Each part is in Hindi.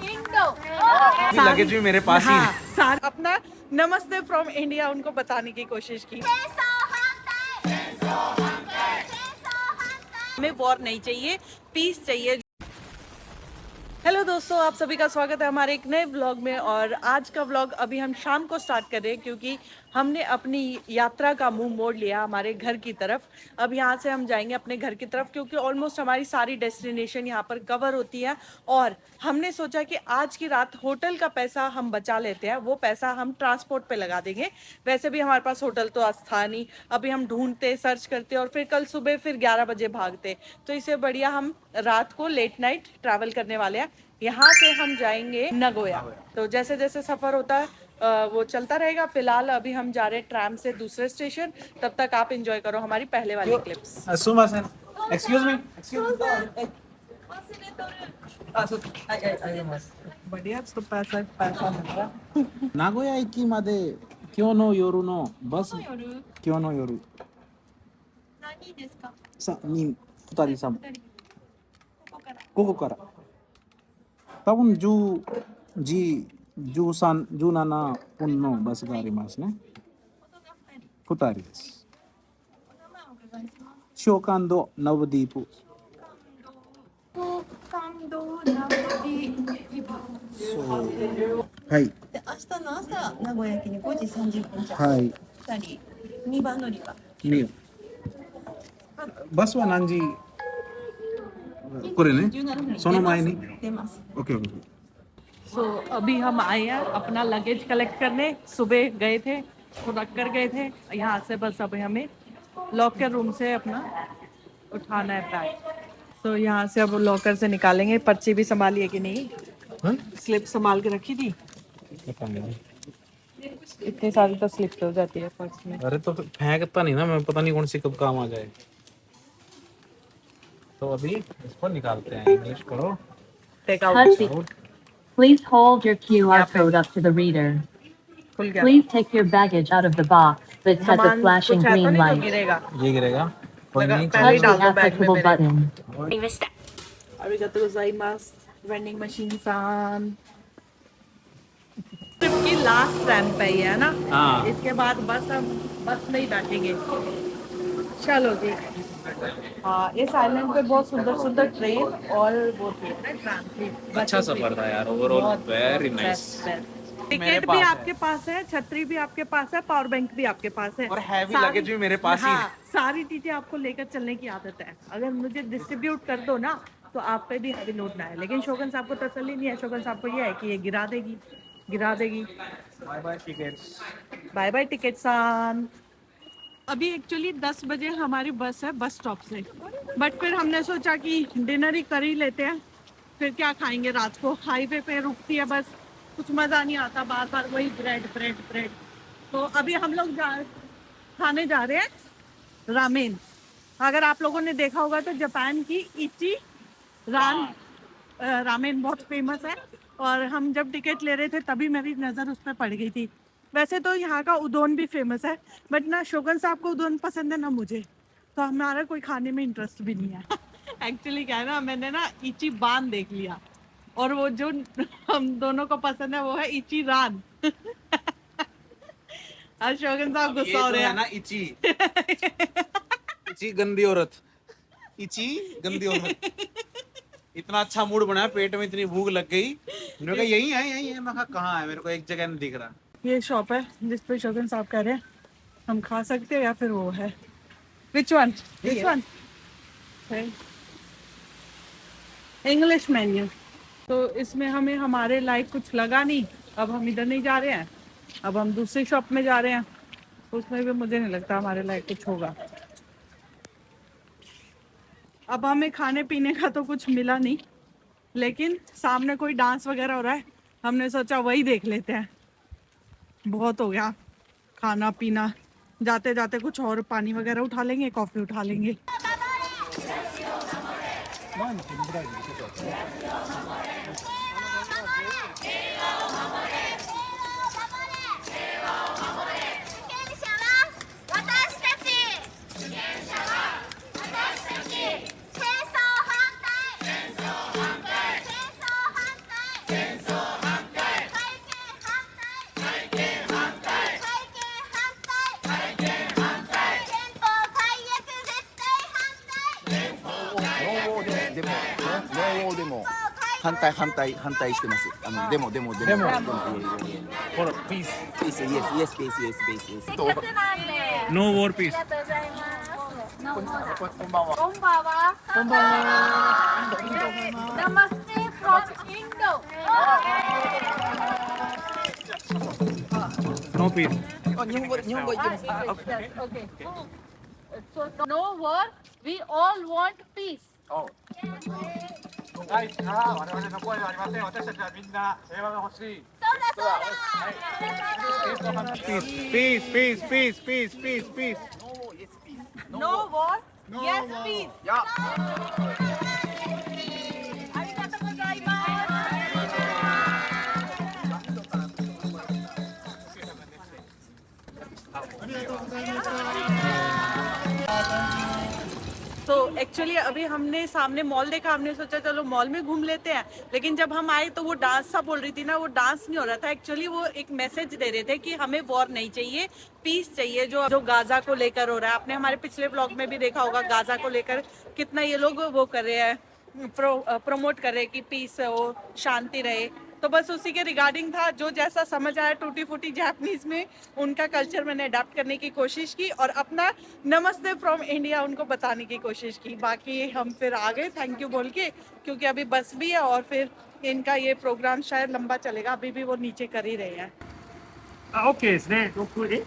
लगेज भी मेरे पास ही है। सार अपना नमस्ते फ्रॉम इंडिया उनको बताने की कोशिश की। हमें वॉर नहीं चाहिए, पीस चाहिए। हेलो दोस्तों, आप सभी का स्वागत है हमारे एक नए व्लॉग में। और आज का व्लॉग अभी हम शाम को स्टार्ट कर रहे हैं क्योंकि हमने अपनी यात्रा का मुंह मोड़ लिया हमारे घर की तरफ। अब यहाँ से हम जाएंगे अपने घर की तरफ क्योंकि ऑलमोस्ट हमारी सारी डेस्टिनेशन यहाँ पर कवर होती है। और हमने सोचा कि आज की रात होटल का पैसा हम बचा लेते हैं, वो पैसा हम ट्रांसपोर्ट पे लगा देंगे। वैसे भी हमारे पास होटल तो आज था नहीं, अभी हम ढूंढते सर्च करते और फिर कल सुबह फिर 11 बजे भागते। तो इससे बढ़िया हम रात को लेट नाइट ट्रैवल करने वाले हैं। यहाँ से हम जाएंगे नगोया। तो जैसे जैसे सफर होता है वो चलता रहेगा। फिलहाल अभी हम जा रहे हैं ट्रैम से दूसरे स्टेशन। तब तक आप एंजॉय करो हमारी पहले वाली क्लिप्स। Excuse me. बढ़िया, तो पैसा पैसा मिल रहा। 名古屋駅まで今日の夜のバス。今日の夜。何ですか？さ、2人さん。ここから。多分10時13、17分のバスがありますね。2人です。小感度ナブディープ。はい。で明日の朝名古屋駅に5時30分着。はい2人2番乗り場。見よ。バスは何時これね。 17分にその前に。出ます。 ओके ओके। सो अभी हम आए हैं अपना लगेज कलेक्ट करने। सुबह गए थे तो रख कर गए थे यहाँ से। बस अब हमें लॉकर रूम से अपना उठाना है बैग। तो यहाँ से अब लॉकर से निकालेंगे। पर्ची भी संभाली है कि नहीं? स्लिप संभाल के रखी थी। इतनी सारी तो स्लिप हो जाती है पर्स में। अरे तो फेंकता नहीं ना मैं, पता नहीं कौन सी कब काम आ जाए। तो अभी इसको निकालते हैं। इंग्लिश करो। Take Touch out. the- Please hold your QR code up to the reader. खुल गया। Please take your baggage out of the box that has a सामान flashing कुछ है तो green नहीं जो light. गिरेगा। ये गिरेगा कोई लगा- नहीं। पहले Touch डाल the दो बैग में applicable मेरे। button. Arigatou gozaimasu। Vending machine सान। ट्रिप की लास्ट ट्रैम पे ही है ना? हाँ। इसके बाद बस हम बस में ही बैठेंगे। चलो जी। हाँ, इस आइलैंड पे बहुत सुंदर सुंदर ट्रेन और वो थी ना ट्रैम थी। अच्छा सफर था यार, ओवरऑल वेरी नाइस। टिकट भी आपके पास है, छतरी भी आपके पास है, पावर बैंक भी आपके पास है और हैवी सारी- लगेज भी मेरे पास ही है। हाँ, सारी चीजें आपको लेकर चलने की आदत है। अगर मुझे डिस्ट्रीब्यूट कर दो ना तो आप पे भी हैवी लोड ना है। लेकिन शोगन साहब को तसल्ली नहीं है। शोगन साहब को ये है कि ये गिरा देगी। Buy buy tickets. Buy buy ticket सान। अभी एक्चुअली 10 बजे हमारी बस है बस स्टॉप से। बट फिर हमने सोचा कि डिनर ही कर ही लेते हैं। फिर क्या खाएंगे रात को? हाईवे पे रुकती है बस, कुछ मज़ा नहीं आता, बार बार वही ब्रेड ब्रेड ब्रेड। तो अभी हम लोग खाने जा रहे हैं रामेन। अगर आप लोगों ने देखा होगा तो जापान की इची रामेन बहुत फेमस है। और हम जब टिकट ले रहे थे तभी मेरी नज़र उस पर पड़ गई थी। वैसे तो यहाँ का उदोन भी फेमस है, बट ना शोगन साहब को उदोन पसंद है ना मुझे, तो हमारा कोई खाने में इंटरेस्ट भी नहीं है। एक्चुअली क्या है ना, मैंने ना इची बान देख लिया और वो जो हम दोनों को पसंद है वो है इची रान। आज शोगन साहब गुस्सा हो रहे हैं ना इची। इची गंदी औरत। इची गंदी औरत। इतना अच्छा मूड बनाया, पेट में इतनी भूख लग गई। मैंने कहा यही है। मैं कहा कहाँ है, मेरे को एक जगह नहीं दिख रहा। ये शॉप है जिस पे शोगन साहब कह रहे हैं हम खा सकते हैं, या फिर वो है which one? This one English menu. तो इसमें हमें हमारे लायक कुछ लगा नहीं। अब हम इधर नहीं जा रहे हैं, अब हम दूसरी शॉप में जा रहे हैं। उसमें भी मुझे नहीं लगता हमारे लायक कुछ होगा। अब हमें खाने पीने का तो कुछ मिला नहीं, लेकिन सामने कोई डांस वगैरह हो रहा है, हमने सोचा वही देख लेते हैं। बहुत हो गया खाना पीना। जाते जाते कुछ और पानी वगैरह उठा लेंगे, कॉफ़ी उठा लेंगे। 反対反対反対してます。デモデモデモ。デモ。いえいえいえ。 For peace. ピースイエスイエスピースイエスピースイエス。と No war peace. こんばんは。こんばんは。こんばんは。Namaste from Indo. No peace. あ、日本語いけます。あ、オッケー。 Okay. So no war. We all want peace. はい、ああ、我々の声はありません。私たちはみんな平和が欲しい。 Peace, peace, peace, peace, peace, peace. No war. Yes, peace. や。ありがとうございます。तो एक्चुअली अभी हमने सामने मॉल देखा, हमने सोचा चलो मॉल में घूम लेते हैं, लेकिन जब हम आए तो वो डांस सा बोल रही थी ना, वो डांस नहीं हो रहा था। एक्चुअली वो एक मैसेज दे रहे थे कि हमें वॉर नहीं चाहिए, पीस चाहिए, जो गाजा को लेकर हो रहा है। आपने हमारे पिछले ब्लॉग में भी देखा होगा गाजा को लेकर कितना ये लोग वो कर रहे हैं, प्रमोट कर रहे हैं कि पीस हो, शांति रहे। तो बस उसी के रिगार्डिंग था, जो जैसा समझ आया टूटी फूटी जापानीज में उनका कल्चर मैंने अडाप्ट करने की कोशिश की और अपना नमस्ते फ्रॉम इंडिया उनको बताने की कोशिश की। बाकी हम फिर आ गए थैंक यू बोल के, क्योंकि अभी बस भी है और फिर इनका ये प्रोग्राम शायद लंबा चलेगा, अभी भी वो नीचे कर ही रहे हैं। あ、OK ですね。6、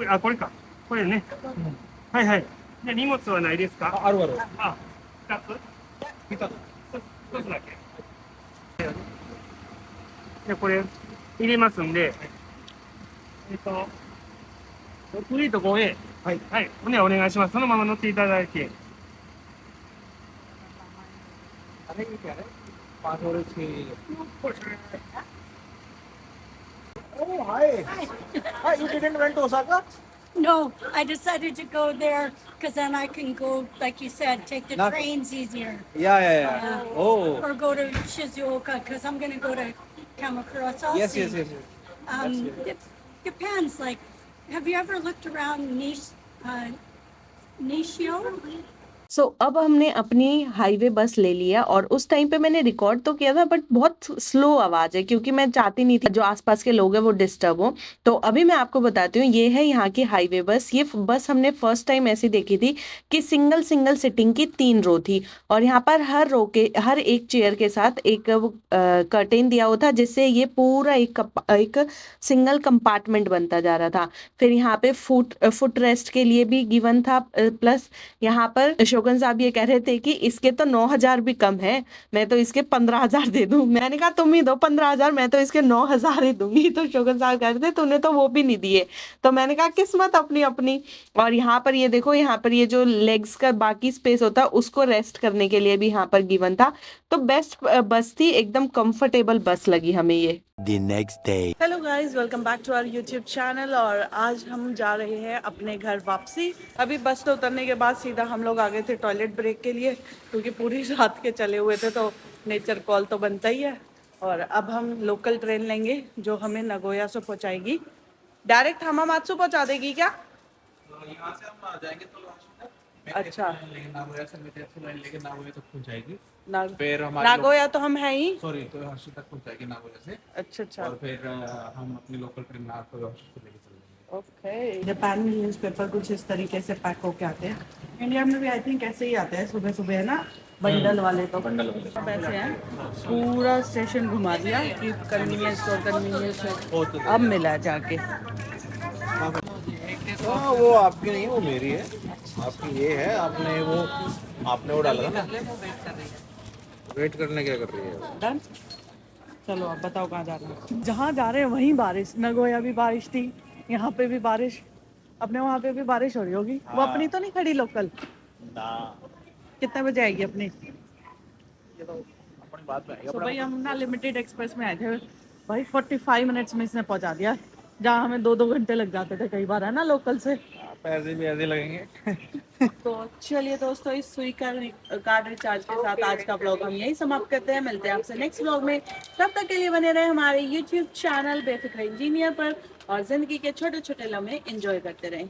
あ、これか。これね。はいはい。で、荷物はないですか？あるある。あ、2つ2つ。1つだけ。で、これ入れますんで、6A と 5A。はい。はい。お願いします。そのまま乗っていただいて。 अरे ये क्या है? 5 और 6. Oh, hi. Hi, you didn't went to Osaka? No, I decided to go there because then I can go, like you said, take the Not- trains easier. Yeah. Oh. Or go to Shizuoka because I'm going to go to Kamakura. So I'll Yes. see. That's good. Depends. Like, have you ever looked around Nishio? सो अब हमने अपनी हाईवे बस ले लिया और उस टाइम पे मैंने रिकॉर्ड तो किया था बट बहुत स्लो आवाज है, क्योंकि मैं चाहती नहीं थी जो आसपास के लोग हैं वो डिस्टर्ब हो। तो अभी मैं आपको बताती हूँ, ये है यहाँ की हाईवे बस। ये बस हमने फर्स्ट टाइम ऐसी देखी थी कि सिंगल सिटिंग की 3 रो थी और यहाँ पर हर एक चेयर के साथ एक कर्टेन दिया हुआ था, जिससे ये पूरा एक सिंगल कंपार्टमेंट बनता जा रहा था। फिर यहाँ पे फुट रेस्ट के लिए भी गिवन था, प्लस यहाँ पर शोगन साहब ये कह रहे थे कि इसके तो 9,000 भी कम है, मैं तो इसके 15,000 दे दूं। मैंने कहा तुम ही दो 15,000, मैं तो इसके 9,000 ही दूंगी। तो शोगन साहब कह रहे थे तूने तो वो भी नहीं दिए। तो मैंने कहा किस्मत अपनी अपनी। और यहाँ पर ये देखो, यहाँ पर ये जो लेग्स का बाकी स्पेस होता है उसको रेस्ट करने के लिए भी यहाँ पर गिवन था। तो बेस्ट बस थी, एकदम कंफर्टेबल बस लगी हमें ये। The next day. Hello guys, welcome back to our YouTube channel. और आज हम जा रहे हैं अपने घर वापसी। अभी बस से उतरने के बाद सीधा हम लोग आ गए थे टॉयलेट ब्रेक के लिए, क्योंकि पूरी रात के चले हुए थे तो नेचर कॉल तो बनता ही है। और अब हम लोकल ट्रेन लेंगे जो हमें नगोया से पहुंचाएगी, डायरेक्ट हमामात्सु पहुंचा देगी क्या? यहाँ से हम आ जाएंगे तो अच्छा, लेकिन नागोया से मेट्रो लाइन लेके नागोया तक पहुंचाएगी। नाग फिर हमारी नागोया तो हम है ही। सॉरी, तो हर्षी तक पहुंचाएगी नागोया से। अच्छा और फिर हम अपनी लोकल ट्रेन नागोया से लेके चलेंगे। ओके। जापान में न्यूज़पेपर कुछ इस तरीके से पैक होके आते हैं। इंडिया में भी आई थिंक ऐसे ही आते हैं सुबह सुबह, है ना, बंडल वाले। तो बंडल वाले। अब ऐसे हैं, पूरा स्टेशन घुमा दिया कि कन्वीनियंस है। अब मिला जाके। हाँ, वो आपकी नहीं, वो मेरी है। आपकी ये है, आपने वो डाला था ना। वेट करने क्या कर रही है? डन। चलो अब बताओ कहाँ जा रहे हैं। जहाँ जा रहे हैं वहीं बारिश, नगोया भी बारिश थी, यहाँ पे भी बारिश, अपने वहाँ पे भी बारिश हो रही होगी। वो अपनी तो नहीं खड़ी लोकल? कितने बजे आएगी अपनी? ये तो अपनी बात में आएगा। तो भाई हम ना लिमिटेड एक्सप्रेस में आए थे भाई, 45 मिनट्स में इसने पहुँचा दिया, जहाँ हमें 2 घंटे लग जाते थे कई बार, है ना, लोकल से। पैसे भी ऐसे लगेंगे। तो चलिए दोस्तों, इस सुई कार्ड रिचार्ज के साथ आज का ब्लॉग हम यही समाप्त करते हैं। मिलते हैं आपसे नेक्स्ट ब्लॉग में, तब तक के लिए बने रहे हमारे यूट्यूब चैनल बेफिक्र इंजीनियर पर और जिंदगी के छोटे छोटे लम्हे एंजॉय करते रहें।